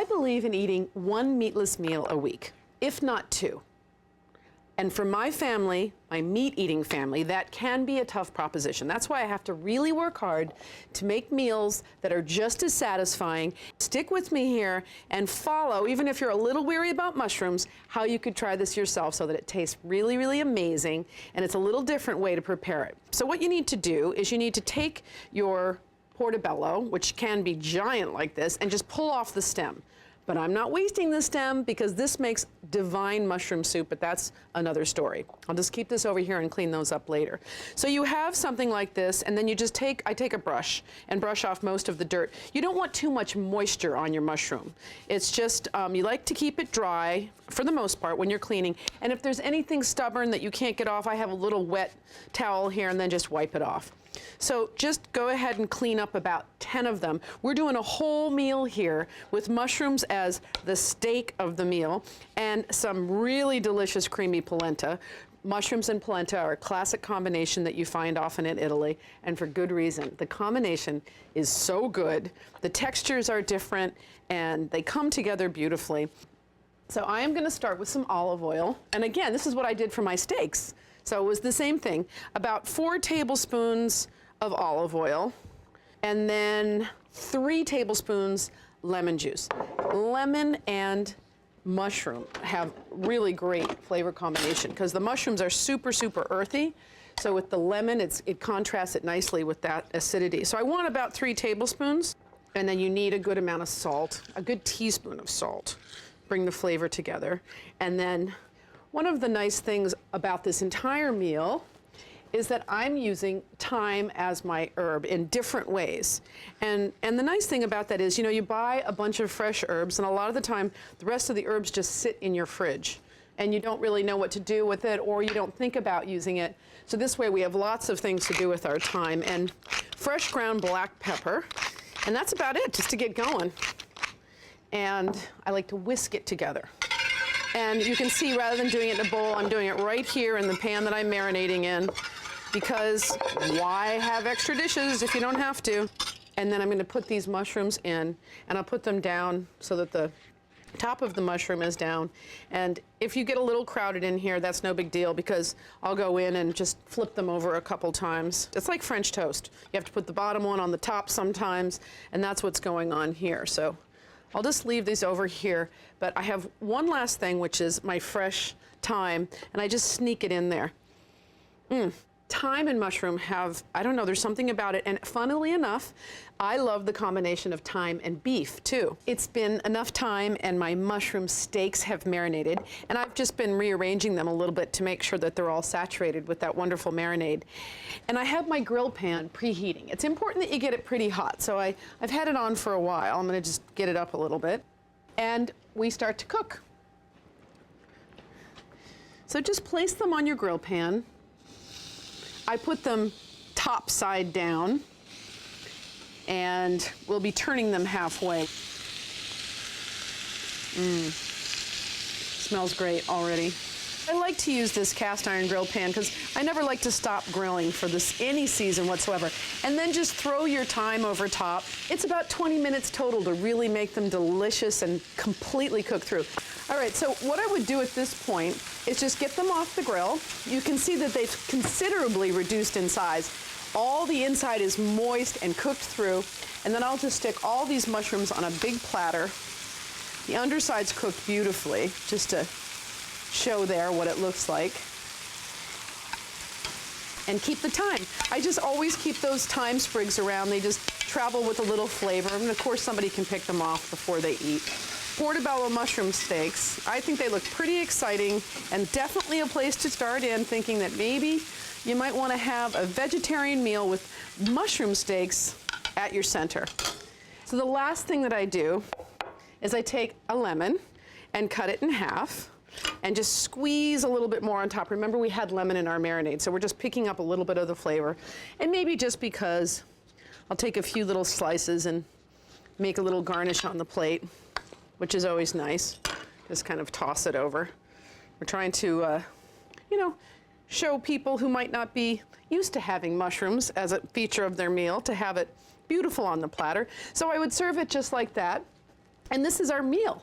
I believe in eating one meatless meal a week, if not two. And for my family, my meat-eating family, that can be a tough proposition. That's why I have to really work hard to make meals that are just as satisfying. Stick with me here and follow, even if you're a little weary about mushrooms, how you could try this yourself so that it tastes really, really amazing, and it's a little different way to prepare it. So what you need to do is you need to take your Portobello, which can be giant like this, and just pull off the stem. But I'm not wasting the stem because this makes divine mushroom soup, but that's another story. I'll just keep this over here and clean those up later. So you have something like this, and then you just I take a brush and brush off most of the dirt. You don't want too much moisture on your mushroom. It's just, you like to keep it dry for the most part when you're cleaning. And if there's anything stubborn that you can't get off, I have a little wet towel here and then just wipe it off. So just go ahead and clean up about 10 of them. We're doing a whole meal here with mushrooms as the steak of the meal and some really delicious creamy polenta. Mushrooms and polenta are a classic combination that you find often in Italy, and for good reason. The combination is so good. The textures are different and they come together beautifully. So I am going to start with some olive oil. And again, this is what I did for my steaks. So it was the same thing, about 4 tablespoons of olive oil, and then 3 tablespoons lemon juice. Lemon and mushroom have really great flavor combination because the mushrooms are super, super earthy. So with the lemon, it contrasts it nicely with that acidity. So I want about 3 tablespoons, and then you need a good amount of salt, a good teaspoon of salt. Bring the flavor together. And then one of the nice things about this entire meal is that I'm using thyme as my herb in different ways. And the nice thing about that is, you know, you buy a bunch of fresh herbs, and a lot of the time, the rest of the herbs just sit in your fridge, and you don't really know what to do with it, or you don't think about using it. So this way, we have lots of things to do with our thyme, and fresh ground black pepper, and that's about it, just to get going. And I like to whisk it together. And you can see, rather than doing it in a bowl, I'm doing it right here in the pan that I'm marinating in, because why have extra dishes if you don't have to? And then I'm going to put these mushrooms in, and I'll put them down so that the top of the mushroom is down. And if you get a little crowded in here, that's no big deal, because I'll go in and just flip them over a couple times. It's like French toast. You have to put the bottom one on the top sometimes, and that's what's going on here. So I'll just leave these over here, but I have one last thing, which is my fresh thyme, and I just sneak it in there. Thyme and mushroom have, I don't know, there's something about it, and funnily enough, I love the combination of thyme and beef, too. It's been enough time, and my mushroom steaks have marinated, and I've just been rearranging them a little bit to make sure that they're all saturated with that wonderful marinade. And I have my grill pan preheating. It's important that you get it pretty hot, so I've had it on for a while. I'm gonna just get it up a little bit, and we start to cook. So just place them on your grill pan. I put them top side down, and we'll be turning them halfway. Smells great already. I like to use this cast iron grill pan because I never like to stop grilling for any season whatsoever. And then just throw your thyme over top. It's about 20 minutes total to really make them delicious and completely cook through. All right, so what I would do at this point is just get them off the grill. You can see that they've considerably reduced in size. All the inside is moist and cooked through. And then I'll just stick all these mushrooms on a big platter. The underside's cooked beautifully, just to show there what it looks like. And keep the thyme. I just always keep those thyme sprigs around. They just travel with a little flavor. And of course, somebody can pick them off before they eat. Portobello mushroom steaks. I think they look pretty exciting, and definitely a place to start in, thinking that maybe you might want to have a vegetarian meal with mushroom steaks at your center. So the last thing that I do is I take a lemon and cut it in half and just squeeze a little bit more on top. Remember, we had lemon in our marinade, so we're just picking up a little bit of the flavor. And maybe just because, I'll take a few little slices and make a little garnish on the plate, which is always nice. Just kind of toss it over. We're trying to, you know, show people who might not be used to having mushrooms as a feature of their meal to have it beautiful on the platter. So I would serve it just like that. And this is our meal.